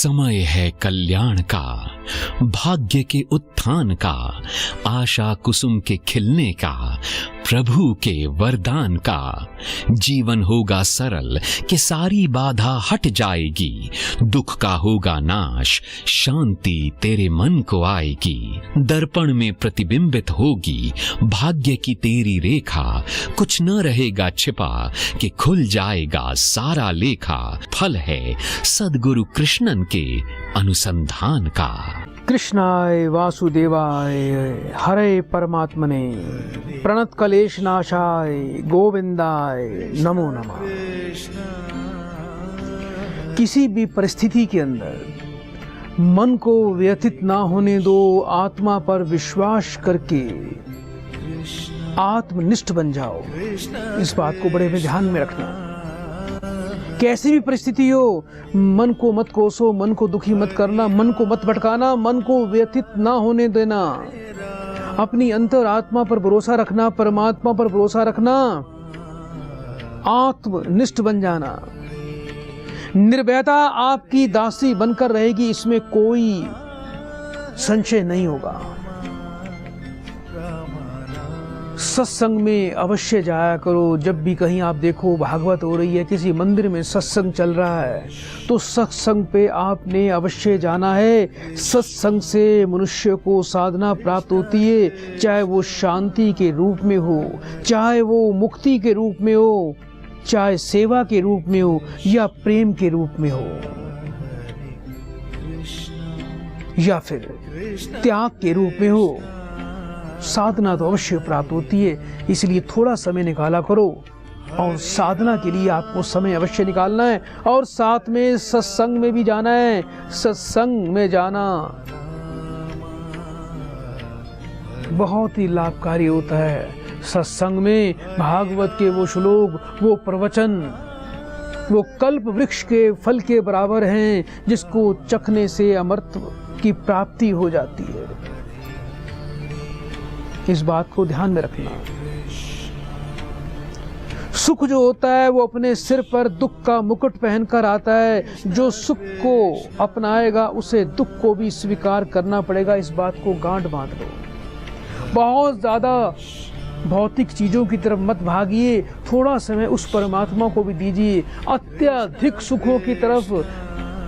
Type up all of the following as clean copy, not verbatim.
समय है कल्याण का, भाग्य के उत्थान का, आशा कुसुम के खिलने का, प्रभु के वरदान का। जीवन होगा सरल कि सारी बाधा हट जाएगी, दुख का होगा नाश, शांति तेरे मन को आएगी। दर्पण में प्रतिबिंबित होगी भाग्य की तेरी रेखा, कुछ न रहेगा छिपा कि खुल जाएगा सारा लेखा। फल है सद्गुरु कृष्णन के अनुसंधान का। कृष्णाय वासुदेवाय हरे परमात्मने प्रणत कलेश नाशाय गोविंदाय नमो नमः। किसी भी परिस्थिति के अंदर मन को व्यथित ना होने दो, आत्मा पर विश्वास करके आत्मनिष्ठ बन जाओ। इस बात को बड़े में ध्यान में रखना। कैसी भी परिस्थिति हो, मन को मत कोसो, मन को दुखी मत करना, मन को मत भटकाना, मन को व्यथित ना होने देना। अपनी अंतर आत्मा पर भरोसा रखना, परमात्मा पर भरोसा रखना, आत्मनिष्ठ बन जाना। निर्भयता आपकी दासी बनकर रहेगी, इसमें कोई संशय नहीं होगा। सत्संग में अवश्य जाया करो। जब भी कहीं आप देखो भागवत हो रही है, किसी मंदिर में सत्संग चल रहा है, तो सत्संग पे आपने अवश्य जाना है। सत्संग से मनुष्य को साधना प्राप्त होती है, चाहे वो शांति के रूप में हो, चाहे वो मुक्ति के रूप में हो, चाहे सेवा के रूप में हो, या प्रेम के रूप में हो, या फिर त्याग के रूप में हो। साधना तो अवश्य प्राप्त होती है। इसलिए थोड़ा समय निकाला करो, और साधना के लिए आपको समय अवश्य निकालना है। और साथ में सत्संग में भी जाना है। सत्संग में जाना बहुत ही लाभकारी होता है। सत्संग में भागवत के वो श्लोक, वो प्रवचन, वो कल्प वृक्ष के फल के बराबर हैं, जिसको चखने से अमरत्व की प्राप्ति हो जाती है। इस बात को ध्यान में रखना। सुख जो होता है वो अपने सिर पर दुख का मुकुट पहनकर आता है। जो सुख को अपनाएगा उसे दुख को भी स्वीकार करना पड़ेगा। इस बात को गांठ बांध लो। बहुत ज्यादा भौतिक चीजों की तरफ मत भागिए, थोड़ा समय उस परमात्मा को भी दीजिए। अत्यधिक सुखों की तरफ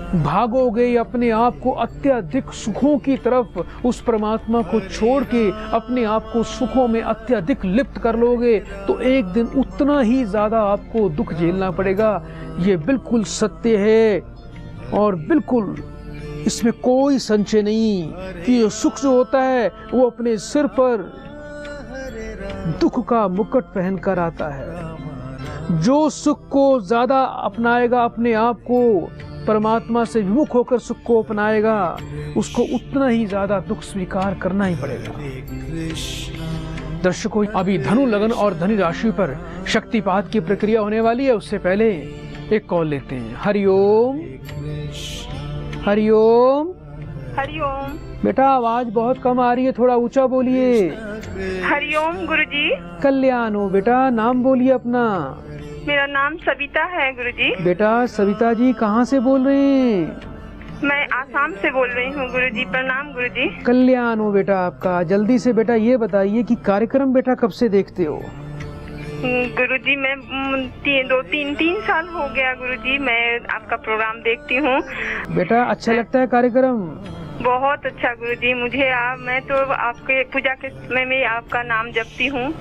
भागोगे, अपने आप को अत्यधिक सुखों की तरफ, उस परमात्मा को छोड़ के अपने आप को सुखों में अत्यधिक लिप्त कर लोगे, तो एक दिन उतना ही ज्यादा आपको दुख झेलना पड़ेगा। ये बिल्कुल सत्य है, और बिल्कुल इसमें कोई संशय नहीं कि ये सुख जो होता है वो अपने सिर पर दुख का मुकुट पहनकर आता है। जो सुख को ज्यादा अपनाएगा, अपने आप को परमात्मा से विमुख होकर सुख को अपनाएगा, उसको उतना ही ज्यादा दुख स्वीकार करना ही पड़ेगा। दर्शकों, अभी धनु लगन और धनु राशि पर शक्तिपात की प्रक्रिया होने वाली है। उससे पहले एक कॉल लेते हैं। हरिओम। हरिओम। हरिओम। बेटा आवाज बहुत कम आ रही है, थोड़ा ऊंचा बोलिए। हरिओम गुरुजी। कल्याण हो बेटा, नाम बोलिए अपना। मेरा नाम सविता है गुरुजी। बेटा सविता जी कहाँ से बोल रहे हैं? मैं आसाम से बोल रही हूँ गुरुजी। प्रणाम गुरुजी। कल्याण हो बेटा आपका। जल्दी से बेटा ये बताइए कि कार्यक्रम बेटा कब से देखते हो? गुरुजी मैं तीन साल हो गया गुरुजी, मैं आपका प्रोग्राम देखती हूँ। बेटा अच्छा लगता है कार्यक्रम? बहुत अच्छा गुरुजी। मुझे मैं तो आपके पूजा के समय में आपका नाम जपती हूँ।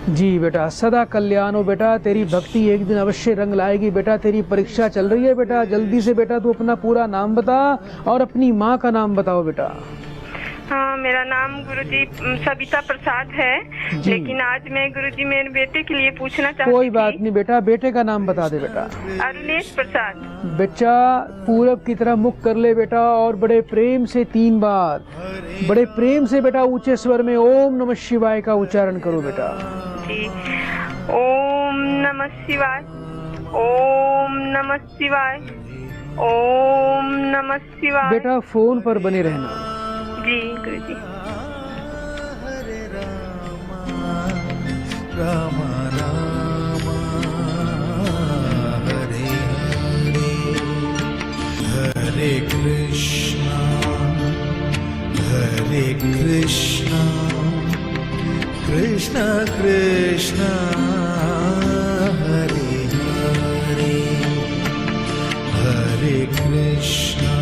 जी बेटा, सदा कल्याण हो बेटा। तेरी भक्ति एक दिन अवश्य रंग लाएगी बेटा। तेरी परीक्षा चल रही है बेटा। जल्दी से बेटा तू अपना पूरा नाम बता, और अपनी माँ का नाम बताओ बेटा। हाँ, मेरा नाम गुरुजी सविता प्रसाद है, लेकिन आज मैं गुरुजी मेरे बेटे के लिए पूछना चाहती कोई बात नहीं बेटा, बेटे का नाम बता दे बेटा। अरुणेश प्रसाद। बच्चा पूरब की तरह मुख कर ले बेटा, और बड़े प्रेम से 3 बार, बड़े प्रेम से बेटा ऊंचे स्वर में ओम नमः शिवाय का उच्चारण करो बेटा। ओम नमः शिवाय, ओम नमः शिवाय, ओम नमः शिवाय। बेटा फोन पर बने रहना। जी गुरुजी। राम राम हरे हरे हरे हरे कृष्णा कृष्ण कृष्ण हरे हरे हरे कृष्णा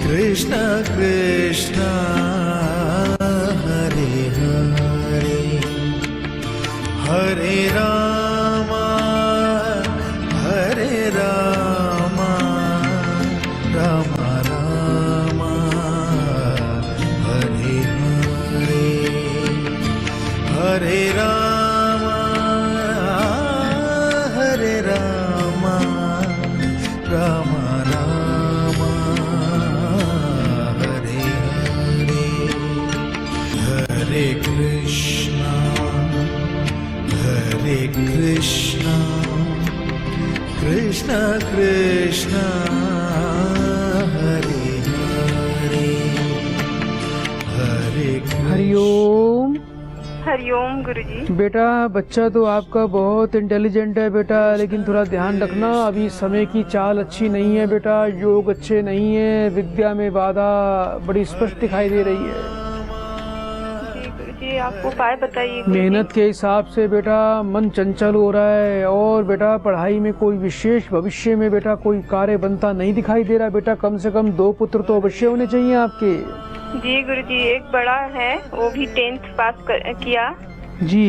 कृष्ण कृष्ण हरे हरे हरे राम राम राम हरे हरे हरे राम राम राम हरे हरे हरे कृष्णा कृष्ण कृष्ण हरे हरे हरे हरिओम। हरिओम गुरुजी। बेटा बच्चा तो आपका बहुत इंटेलिजेंट है बेटा, लेकिन थोड़ा ध्यान रखना, अभी समय की चाल अच्छी नहीं है बेटा, योग अच्छे नहीं है, विद्या में बाधा बड़ी स्पष्ट दिखाई दे रही है। जी गुरुजी, आप उपाय बताइए गुरुजी। मेहनत के हिसाब से बेटा मन चंचल हो रहा है, और बेटा पढ़ाई में कोई विशेष भविष्य में बेटा कोई कार्य बनता नहीं दिखाई दे रहा बेटा। कम से कम 2 पुत्र तो अवश्य होने चाहिए आपके। जी गुरुजी, एक बड़ा है, वो भी 10th पास किया। जी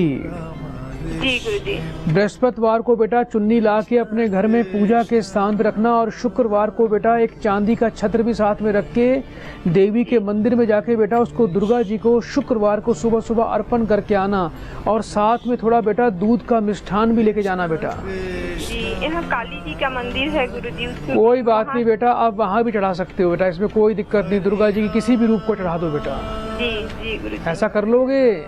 गुरुजी। बृहस्पतिवार को बेटा चुन्नी ला के अपने घर में पूजा के स्थान पर रखना, और शुक्रवार को बेटा एक चांदी का छत्र भी साथ में रख के देवी के मंदिर में जाके बेटा उसको दुर्गा जी को शुक्रवार को सुबह सुबह अर्पण करके आना, और साथ में थोड़ा बेटा दूध का मिष्ठान भी लेके जाना बेटा। जी, यहाँ काली जी का मंदिर है गुरुजी, कोई बात नहीं बेटा, आप वहाँ भी चढ़ा सकते हो बेटा, इसमें कोई दिक्कत नहीं, दुर्गा जी की किसी भी रूप को चढ़ा दो बेटा। जी गुरुजी। ऐसा कर लोगे?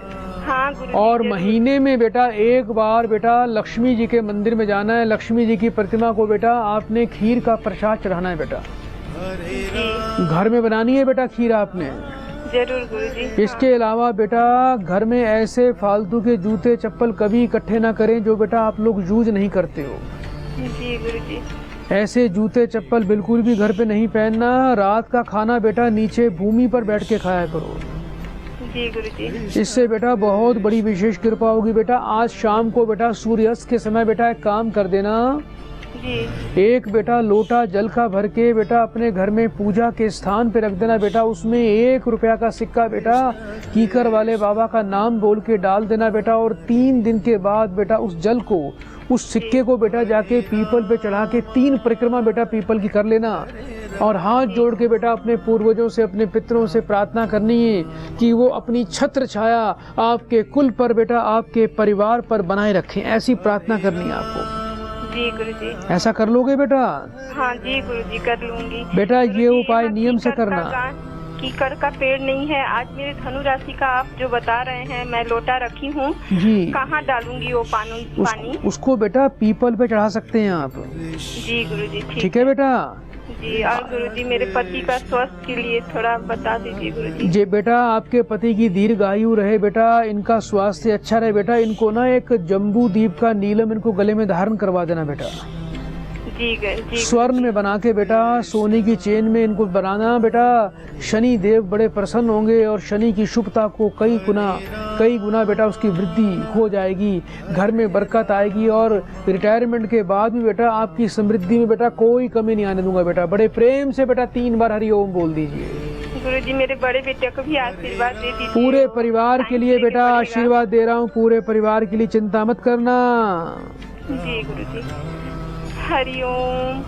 हाँ गुरुजी। और महीने में बेटा एक बार बेटा लक्ष्मी जी के मंदिर में जाना है, लक्ष्मी जी की प्रतिमा को बेटा आपने खीर का प्रसाद चढ़ाना है बेटा। घर में बनानी है बेटा खीर आपने। जरूर गुरुजी। इसके अलावा बेटा घर में ऐसे फालतू के जूते चप्पल कभी इकट्ठे ना करें जो बेटा आप लोग यूज नहीं करते हो। जी गुरुजी। ऐसे जूते चप्पल बिल्कुल भी घर पे नहीं पहनना। रात का खाना बेटा नीचे भूमि पर बैठ के खाया करो। जी गुरुजी। इससे बेटा बहुत बड़ी विशेष कृपा होगी बेटा। आज शाम को बेटा सूर्यास्त के समय बेटा एक काम कर देना, जी। एक बेटा लोटा जल का भर के बेटा अपने घर में पूजा के स्थान पे रख देना बेटा। उसमें 1 रुपया का सिक्का बेटा कीकर वाले बाबा का नाम बोल के डाल देना बेटा। और 3 दिन के बाद बेटा उस जल को, उस सिक्के को बेटा जाके पीपल पे चढ़ा के 3 परिक्रमा बेटा पीपल की कर लेना। और हाथ जोड़ के बेटा अपने पूर्वजों से, अपने पितरों से प्रार्थना करनी है कि वो अपनी छत्र छाया आपके कुल पर बेटा, आपके परिवार पर बनाए रखें। ऐसी प्रार्थना करनी है आपको। जी गुरुजी। ऐसा कर लोगे बेटा? हाँ जी गुरुजी, कर लूंगी बेटा। ये उपाय नियम से करना। कीकर का पेड़ नहीं है। आज मेरे धनु राशि का आप जो बता रहे हैं, मैं लोटा रखी हूँ जी। कहाँ डालूंगी वो पानी? उसको बेटा पीपल पे चढ़ा सकते हैं आप। जी गुरुजी। ठीक है बेटा। जी। और गुरुजी मेरे पति का स्वास्थ्य के लिए थोड़ा बता दीजिए गुरुजी। जी बेटा, आपके पति की दीर्घायु रहे बेटा, इनका स्वास्थ्य अच्छा रहे बेटा। इनको ना एक जम्बू दीप का नीलम इनको गले में धारण करवा देना बेटा। जी। स्वर्ण में बना के बेटा सोने की चेन में इनको बनाना बेटा। शनि देव बड़े प्रसन्न होंगे और शनि की शुभता को कई गुना बेटा उसकी वृद्धि हो जाएगी। घर में बरकत आएगी और रिटायरमेंट के बाद भी बेटा आपकी समृद्धि में बेटा कोई कमी नहीं आने दूंगा बेटा। बड़े प्रेम से बेटा 3 बार हरि ओम बोल दीजिए। गुरुजी मेरे बड़े बेटे को भी आशीर्वाद दे दीजिए। पूरे परिवार के लिए बेटा आशीर्वाद दे रहा हूँ, पूरे परिवार के लिए, चिंता मत करना। जी गुरुजी। हरि ओम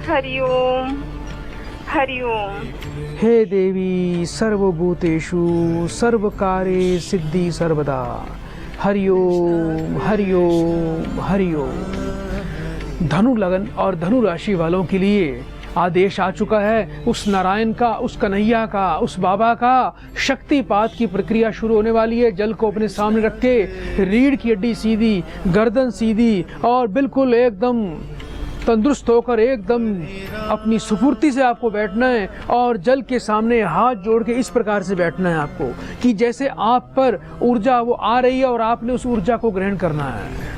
हरि ओम हरि ओम। हे देवी सर्वभूतेषु सर्वकार्ये सिद्धि सर्वदा। हरि ओम हरि ओम हरि ओम। धनु लगन और धनु राशि वालों के लिए आदेश आ चुका है। उस नारायण का, उस कन्हैया का, उस बाबा का शक्तिपात की प्रक्रिया शुरू होने वाली है। जल को अपने सामने रख के रीढ़ की हड्डी सीधी, गर्दन सीधी और बिल्कुल एकदम तंदुरुस्त होकर एकदम अपनी सुफुर्ती से आपको बैठना है। और जल के सामने हाथ जोड़ के इस प्रकार से बैठना है आपको कि जैसे आप पर ऊर्जा वो आ रही है और आपने उस ऊर्जा को ग्रहण करना है।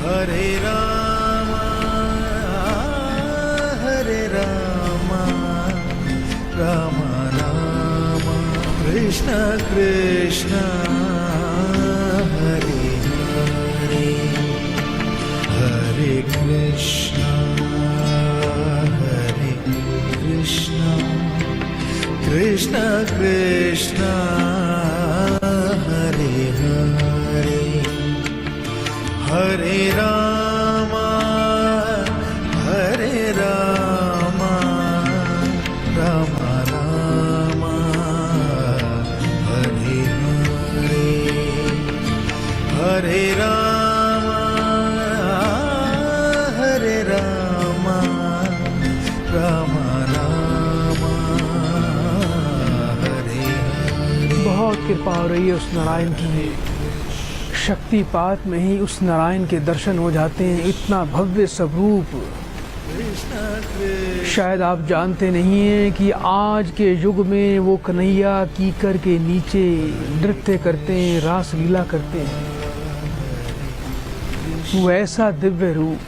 हरे राम राम राम कृष्ण कृष्ण हरे हरे हरे कृष्ण कृष्ण कृष्ण हरे हरे हरे राम राम राम हरे हरे हरे राम राम राम हरे हरे। बहुत कृपा हो रही है उस नारायण की। शक्तिपात में ही उस नारायण के दर्शन हो जाते हैं। इतना भव्य स्वरूप शायद आप जानते नहीं हैं कि आज के युग में वो कन्हैया कीकर के नीचे नृत्य करते हैं, रास लीला करते हैं। वो ऐसा दिव्य रूप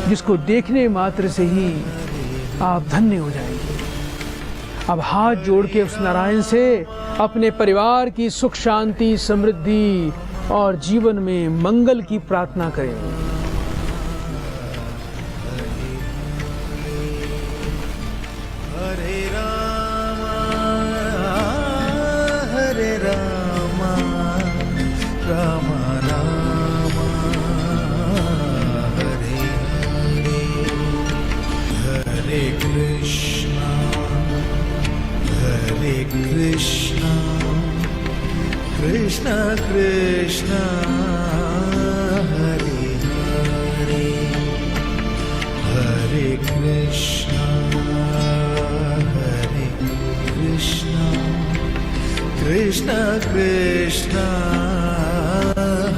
जिसको देखने मात्र से ही आप धन्य हो जाएंगे। अब हाथ जोड़ के उस नारायण से अपने परिवार की सुख शांति समृद्धि और जीवन में मंगल की प्रार्थना करें। राम राम हरे हरे हरे कृष्ण कृष्ण कृष्ण हरे हरे हरे कृष्ण कृष्ण कृष्ण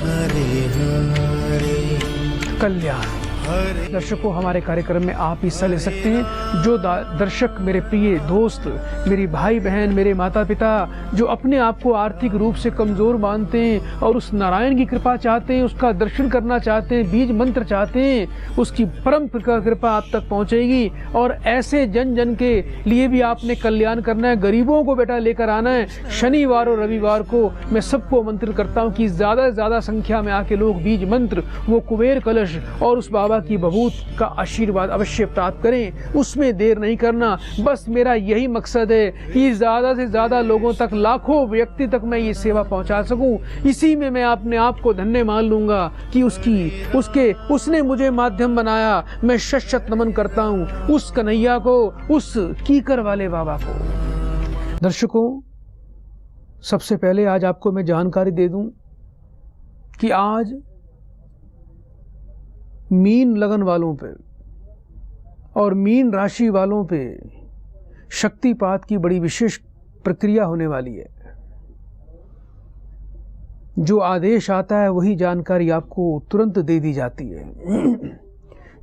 हरे हरे। कल्याण। दर्शकों, हमारे कार्यक्रम में आप हिस्सा ले सकते हैं। जो दर्शक मेरे प्रिय दोस्त, मेरी भाई बहन, मेरे माता पिता जो अपने आप को आर्थिक रूप से कमजोर मानते हैं और उस नारायण की कृपा चाहते हैं, उसका दर्शन करना चाहते हैं, बीज मंत्र चाहते हैं, उसकी परम कृपा आप तक पहुंचेगी। और ऐसे जन जन के लिए भी आपने कल्याण करना है, गरीबों को बेटा लेकर आना है। शनिवार और रविवार को मैं सबको आमंत्रित करता हूँ कि ज्यादा से ज्यादा संख्या में आके लोग बीज मंत्र, वो कुबेर कलश और उस बाबा की बबूत का आशीर्वाद अवश्य प्राप्त करें। उसमें देर नहीं करना। बस मेरा यही मकसद है कि ज्यादा से ज्यादा लोगों तक, लाखों व्यक्ति तक मैं ये सेवा पहुंचा सकूं। इसी में मैं अपने आप को धन्य मान लूंगा कि उसने मुझे माध्यम बनाया। मैं शत शत नमन करता हूं उस कन्हैया को, उस कीकर वाले बाबा को। दर्शकों, सबसे पहले आज आपको मैं जानकारी दे दूं कि आज मीन लगन वालों पे और मीन राशि वालों पे शक्तिपात की बड़ी विशेष प्रक्रिया होने वाली है। जो आदेश आता है वही जानकारी आपको तुरंत दे दी जाती है।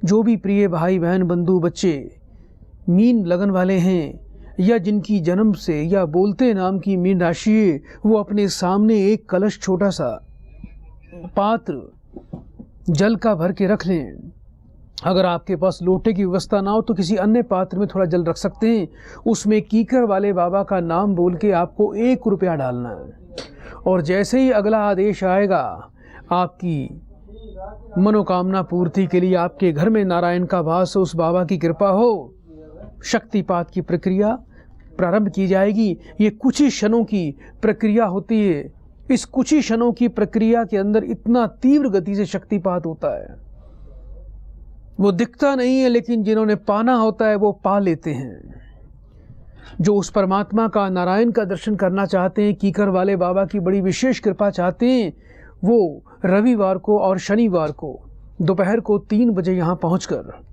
जो भी प्रिय भाई बहन बंधु बच्चे मीन लगन वाले हैं या जिनकी जन्म से या बोलते नाम की मीन राशि है, वो अपने सामने एक कलश, छोटा सा पात्र जल का भर के रख लें। अगर आपके पास लोटे की व्यवस्था ना हो तो किसी अन्य पात्र में थोड़ा जल रख सकते हैं। उसमें कीकर वाले बाबा का नाम बोल के आपको 1 रुपया डालना है। और जैसे ही अगला आदेश आएगा, आपकी मनोकामना पूर्ति के लिए आपके घर में नारायण का वास हो, उस बाबा की कृपा हो, शक्तिपात की प्रक्रिया प्रारंभ की जाएगी। ये कुछ ही क्षणों की प्रक्रिया होती है। इस कुछ ही क्षणों की प्रक्रिया के अंदर इतना तीव्र गति से शक्तिपात होता है, वो दिखता नहीं है, लेकिन जिन्होंने पाना होता है वो पा लेते हैं। जो उस परमात्मा का, नारायण का दर्शन करना चाहते हैं, कीकर वाले बाबा की बड़ी विशेष कृपा चाहते हैं, वो रविवार को और शनिवार को दोपहर को 3 बजे यहाँ पहुँचकर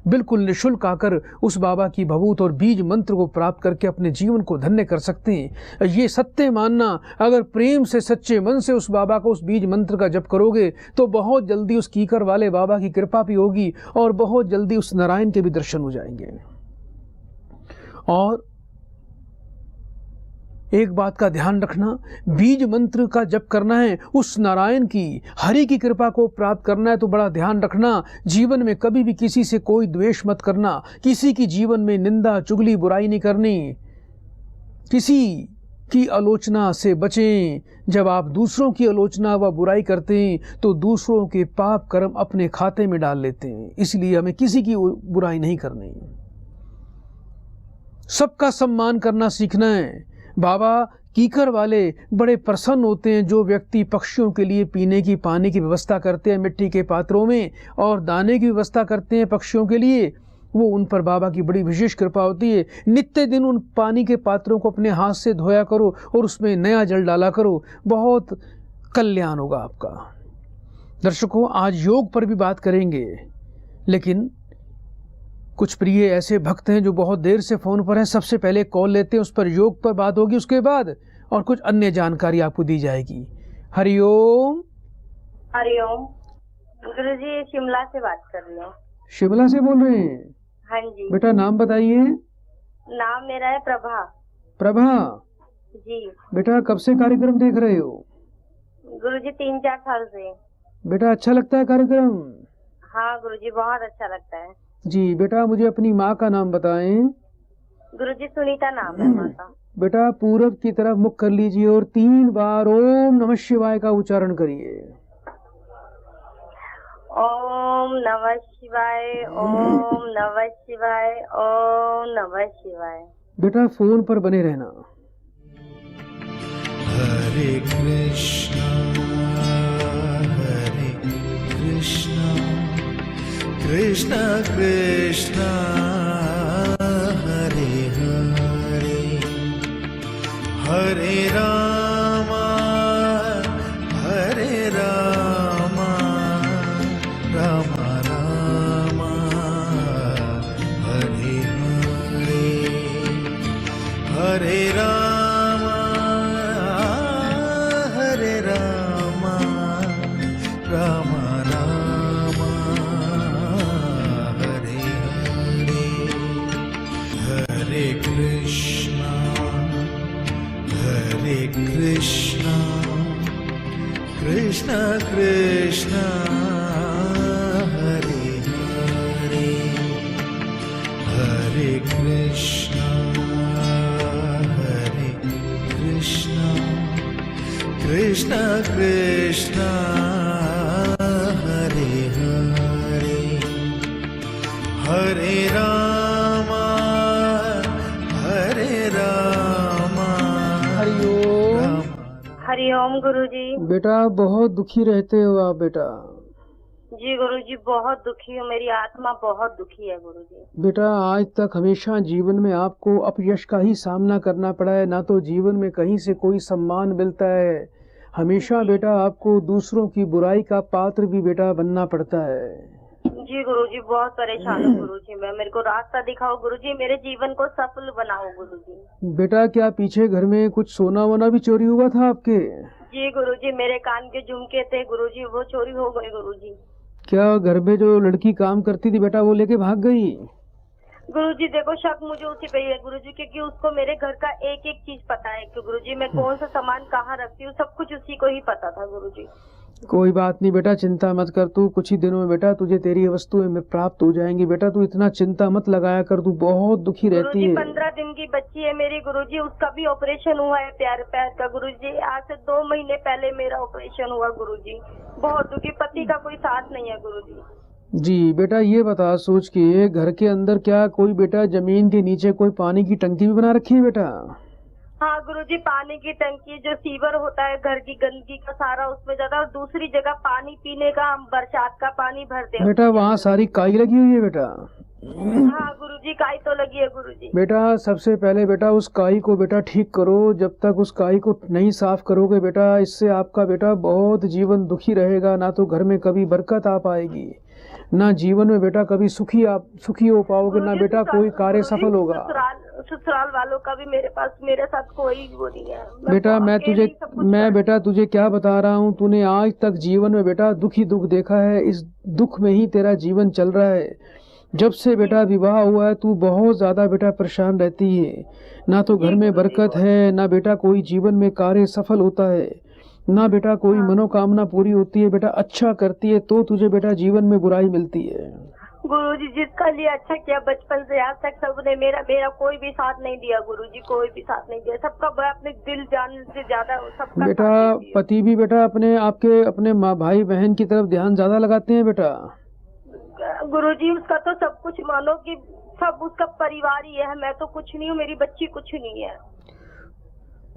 बिल्कुल निःशुल्क आकर उस बाबा की भभूत और बीज मंत्र को प्राप्त करके अपने जीवन को धन्य कर सकते हैं। ये सत्य मानना, अगर प्रेम से, सच्चे मन से उस बाबा को, उस बीज मंत्र का जप करोगे तो बहुत जल्दी उस कीकर वाले बाबा की कृपा भी होगी और बहुत जल्दी उस नारायण के भी दर्शन हो जाएंगे। और एक बात का ध्यान रखना, बीज मंत्र का जप करना है, उस नारायण की हरि की कृपा को प्राप्त करना है तो बड़ा ध्यान रखना, जीवन में कभी भी किसी से कोई द्वेष मत करना, किसी की जीवन में निंदा चुगली बुराई नहीं करनी, किसी की आलोचना से बचें। जब आप दूसरों की आलोचना व बुराई करते हैं तो दूसरों के पाप कर्म अपने खाते में डाल लेते हैं, इसलिए हमें किसी की बुराई नहीं करनी, सबका सम्मान करना सीखना है। बाबा कीकर वाले बड़े प्रसन्न होते हैं जो व्यक्ति पक्षियों के लिए पीने की पानी की व्यवस्था करते हैं मिट्टी के पात्रों में और दाने की व्यवस्था करते हैं पक्षियों के लिए, वो उन पर बाबा की बड़ी विशेष कृपा होती है। नित्य दिन उन पानी के पात्रों को अपने हाथ से धोया करो और उसमें नया जल डाला करो, बहुत कल्याण होगा आपका। दर्शकों, आज योग पर भी बात करेंगे, लेकिन कुछ प्रिय ऐसे भक्त हैं जो बहुत देर से फोन पर हैं। सबसे पहले कॉल लेते हैं, उस पर योग पर बात होगी, उसके बाद और कुछ अन्य जानकारी आपको दी जाएगी। हरिओम। हरिओम। गुरुजी शिमला से बात कर रही हूँ। शिमला से बोल रहे हैं? हाँ जी। बेटा नाम बताइए। नाम मेरा है प्रभा। प्रभा जी। बेटा कब से कार्यक्रम देख रहे हो? गुरुजी 3-4 साल से। बेटा अच्छा लगता है कार्यक्रम? हाँ गुरुजी बहुत अच्छा लगता है। जी बेटा, मुझे अपनी माँ का नाम बताएं। गुरुजी सुनीता नाम है माँ का। बेटा पूरब की तरफ मुख कर लीजिए और 3 बार ओम नमः शिवाय का उच्चारण करिए। ओम नमः शिवाय, ओम नमः शिवाय, ओम नमः शिवाय। बेटा फोन पर बने रहना। हरे कृष्णा कृष्णा कृष्णा हरे हरे, हरे राम राम राम हरे हरे, हरे राम राम राम हरे हरे, हरे कृष्णा कृष्णा कृष्णा हरे हरे, हरे कृष्णा कृष्णा कृष्णा हरे हरे, हरे राम हरिओम। हरिओम गुरुजी। बेटा बहुत दुखी रहते हो आप बेटा? जी गुरुजी बहुत दुखी हूँ, मेरी आत्मा बहुत दुखी है गुरुजी। बेटा आज तक हमेशा जीवन में आपको अपयश का ही सामना करना पड़ा है, ना तो जीवन में कहीं से कोई सम्मान मिलता है। हमेशा बेटा आपको दूसरों की बुराई का पात्र भी बेटा बनना पड़ता है। जी गुरुजी बहुत परेशान हूँ गुरुजी, मैं मेरे को रास्ता दिखाओ गुरुजी, मेरे जीवन को सफल बनाओ गुरुजी। बेटा क्या पीछे घर में कुछ सोना वोना भी चोरी हुआ था आपके? जी गुरुजी मेरे कान के झुमके थे गुरुजी, वो चोरी हो गए गुरुजी। क्या घर में जो लड़की काम करती थी बेटा वो लेके भाग गई? गुरुजी देखो शक मुझे उसी पे ही है गुरुजी, क्योंकि उसको मेरे घर का एक एक चीज पता है कि गुरुजी मैं कौन सा सामान कहाँ रखती हूँ, सब कुछ उसी को ही पता था गुरुजी। कोई बात नहीं बेटा, चिंता मत कर, तू कुछ ही दिनों में बेटा तुझे तेरी वस्तुएं प्राप्त हो जाएंगी। बेटा तू इतना चिंता मत लगाया कर, तू बहुत दुखी रहती है। 15 दिन की बच्ची है मेरी गुरुजी, उसका भी ऑपरेशन हुआ है पैर का गुरुजी। आज से 2 महीने पहले मेरा ऑपरेशन हुआ गुरुजी, बहुत दुखी, पति का कोई साथ नहीं है गुरुजी। जी बेटा ये बता सोच के, घर के अंदर क्या कोई बेटा जमीन के नीचे कोई पानी की टंकी भी बना रखी है बेटा? हाँ गुरुजी पानी की टंकी, जो सीवर होता है घर की गंदगी का सारा उसमें जाता है, और दूसरी जगह पानी पीने का हम बरसात का पानी भरते हैं। बेटा वहाँ सारी काई लगी हुई है बेटा? हाँ गुरुजी काई तो लगी है गुरुजी। बेटा सबसे पहले बेटा उस काई को बेटा ठीक करो, जब तक उस काई को नहीं साफ करोगे बेटा इससे आपका बेटा बहुत जीवन दुखी रहेगा, ना तो घर में कभी बरकत आ पाएगी, ना जीवन में बेटा कभी सुखी हो पाओगे, ना बेटा कोई कार्य सफल होगा। ससुराल वालों का भी मेरे साथ कोई वो नहीं है बेटा। मैं बेटा तुझे क्या बता रहा हूँ, तूने आज तक जीवन में बेटा दुख ही दुख देखा है, इस दुख में ही तेरा जीवन चल रहा है। जब से बेटा विवाह हुआ है तू बहुत ज़्यादा बेटा परेशान रहती है। ना तो घर में बरकत है, ना बेटा कोई जीवन में कार्य सफल होता है, ना बेटा कोई मनोकामना पूरी होती है। बेटा अच्छा करती है तो तुझे बेटा जीवन में बुराई मिलती है। गुरुजी जिसका लिए अच्छा किया बचपन से आज तक सबने मेरा कोई भी साथ नहीं दिया गुरुजी, कोई भी साथ नहीं दिया। सबका मैं अपने दिल जान से ज्यादा सबका बेटा साथ देती हूँ। पति भी बेटा अपने माँ भाई बहन की तरफ ध्यान ज्यादा लगाते हैं बेटा। गुरुजी उसका तो सब कुछ मानो कि सब उसका परिवार ही है, मैं तो कुछ नहीं हूँ, मेरी बच्ची कुछ नहीं है।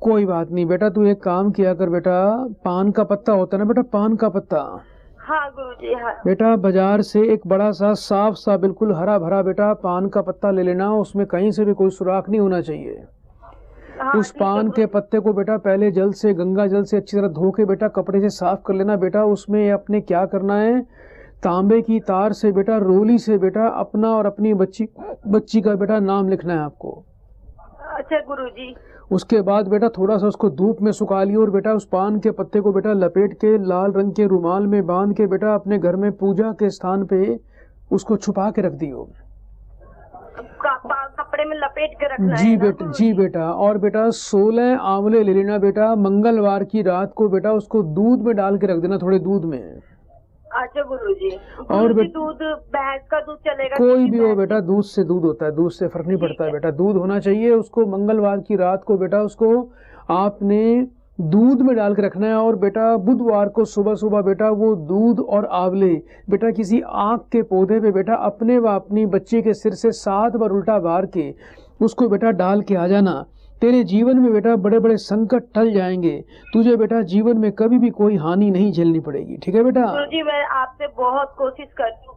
कोई बात नहीं बेटा, तू एक काम किया कर बेटा, पान का पत्ता होता है ना बेटा, पान का पत्ता। हाँ गुरुजी हाँ। बेटा बाजार से एक बड़ा सा साफ सा बिल्कुल हरा भरा बेटा पान का पत्ता ले लेना, उसमें कहीं से भी कोई सुराख नहीं होना चाहिए। हाँ, उस ठीक है पान के पत्ते को बेटा पहले जल से, गंगा जल से अच्छी तरह धो के बेटा कपड़े से साफ कर लेना बेटा। उसमें अपने क्या करना है, तांबे की तार से बेटा, रोली से बेटा अपना और अपनी बच्ची का बेटा नाम लिखना है आपको। अच्छा गुरुजी। उसके बाद बेटा थोड़ा सा उसको धूप में सुखा लियो और बेटा उस पान के पत्ते को बेटा लपेट के लाल रंग के रुमाल में बांध के बेटा अपने घर में पूजा के स्थान पे उसको छुपा के रख दियो। कपड़े में लपेट के रखना जी है ना बेटा, जी बेटा। और बेटा 16 आंवले ले लेना बेटा, मंगलवार की रात को बेटा उसको दूध में डाल के रख देना, थोड़े दूध में। अच्छा गुरुजी। और दूध भैंस का दूध चलेगा? कोई भी हो बेटा, दूध से दूध होता है, दूध से फर्क नहीं पड़ता है बेटा, दूध होना चाहिए। उसको मंगलवार की रात को बेटा उसको आपने दूध में डाल के रखना है। और बेटा बुधवार को सुबह सुबह बेटा वो दूध और आंवले बेटा किसी आँख के पौधे पे बेटा अपने व अपनी बच्ची के सिर से 7 बार उल्टा मार के उसको बेटा डाल के आ जाना। तेरे जीवन में बेटा बड़े बड़े संकट टल जाएंगे, तुझे बेटा जीवन में कभी भी कोई हानि नहीं झेलनी पड़ेगी। ठीक है बेटा? गुरुजी मैं आपसे बहुत कोशिश करती हूँ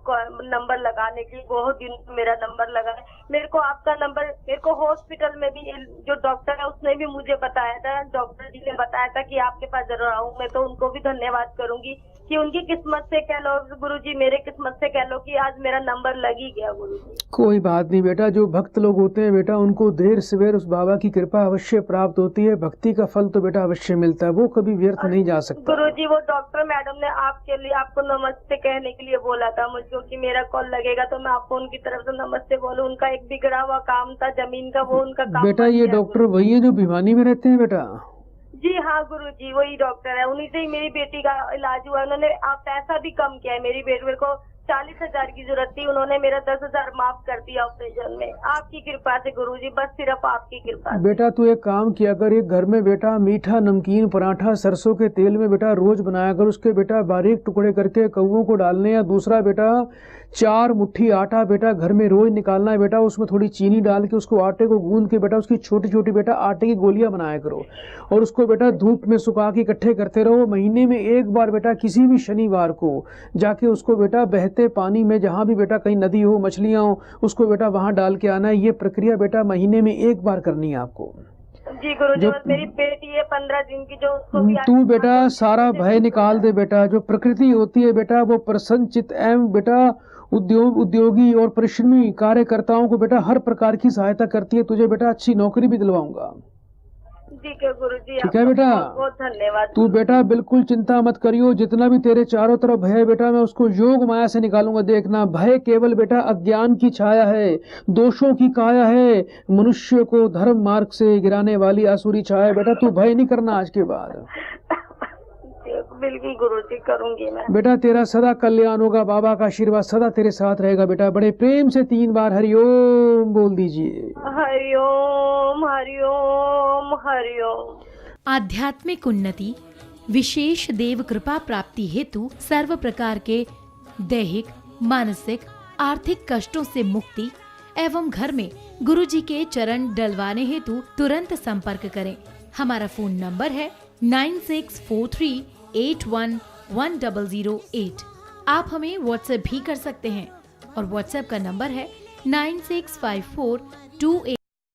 नंबर लगाने की, बहुत दिन मेरा नंबर लगा है। मेरे को आपका नंबर, मेरे को हॉस्पिटल में भी जो डॉक्टर है उसने भी मुझे बताया था, डॉक्टर जी ने बताया था कि आपके पास जरूर आऊँ। मैं तो उनको भी धन्यवाद करूंगी कि उनकी किस्मत से कह लो गुरुजी, मेरे किस्मत से कह लो कि आज मेरा नंबर लग ही गया गुरुजी। कोई बात नहीं बेटा, जो भक्त लोग होते हैं बेटा उनको देर सवेर उस बाबा की कृपा अवश्य प्राप्त होती है। भक्ति का फल तो बेटा अवश्य मिलता है, वो कभी व्यर्थ नहीं जा सकता। गुरुजी वो डॉक्टर मैडम ने आपके लिए आपको नमस्ते कहने के लिए बोला था मुझको कि मेरा कॉल लगेगा तो मैं आपको उनकी तरफ से नमस्ते बोलूं। उनका एक बिगड़ा हुआ काम था जमीन का, वो उनका काम बेटा ये डॉक्टर वही है जो भिवानी में रहते हैं बेटा? जी हाँ गुरुजी वही डॉक्टर है, उन्हीं से ही मेरी बेटी का इलाज हुआ। उन्होंने आप पैसा भी कम किया है, मेरी बेटी मेरे को 40,000 की जरूरत थी, उन्होंने मेरा 10,000 माफ कर दिया ऑपरेशन में। आपकी कृपा से गुरुजी, बस सिर्फ आपकी कृपा से। बेटा तू एक काम किया कर, एक घर में बेटा मीठा नमकीन पराठा सरसों के तेल में बेटा रोज बनाया कर, उसके बेटा बारीक टुकड़े करके कौओं को डालने। या दूसरा बेटा 4 मुट्ठी आटा बेटा घर में रोज निकालना है बेटा, उसमें थोड़ी चीनी डाल के उसको आटे को गूंद के बेटा उसकी छोटी छोटी बेटा आटे की गोलियां बनाया करो और उसको बेटा धूप में सुखा के इकट्ठे करते रहो। महीने में एक बार बेटा किसी भी शनिवार को जाके उसको बेटा बहते पानी में, जहाँ भी बेटा कहीं नदी हो मछलियां हो, उसको बेटा वहां डाल के आना है। ये प्रक्रिया बेटा महीने में एक बार करनी है आपको। जी गुरुजी, मेरी बेटी है 15 दिन की, जो उसको भी तू बेटा सारा भय निकाल दे बेटा। जो प्रकृति होती है बेटा वो प्रसन्नचित एवं बेटा उद्योगी और परिश्रमी कार्यकर्ताओं को बेटा हर प्रकार की सहायता करती है। तुझे बेटा अच्छी नौकरी भी दिलवाऊंगा। ठीक है गुरुजी, ठीक है बेटा? बहुत धन्यवाद। तू बेटा बिल्कुल चिंता मत करियो, जितना भी तेरे चारों तरफ भय है बेटा मैं उसको योग माया से निकालूंगा। देखना भय केवल बेटा अज्ञान की छाया है, दोषों की काया है, मनुष्य को धर्म मार्ग से गिराने वाली आसुरी छाया है। बेटा तू भय नहीं करना आज के बाद। बिल्कुल गुरुजी करूंगी मैं। बेटा तेरा सदा कल्याण होगा, बाबा का आशीर्वाद सदा तेरे साथ रहेगा बेटा। बड़े प्रेम से 3 बार हरिओम बोल दीजिए। हरिओम हरिओम हरिओम। आध्यात्मिक उन्नति, विशेष देव कृपा प्राप्ति हेतु सर्व प्रकार के दैहिक, मानसिक, आर्थिक कष्टों से मुक्ति एवं घर में गुरुजी के चरण डलवाने हेतु तुरंत संपर्क करें। हमारा फोन नंबर है 9643811008। आप हमें व्हाट्सएप भी कर सकते हैं और व्हाट्सएप का नंबर है 965428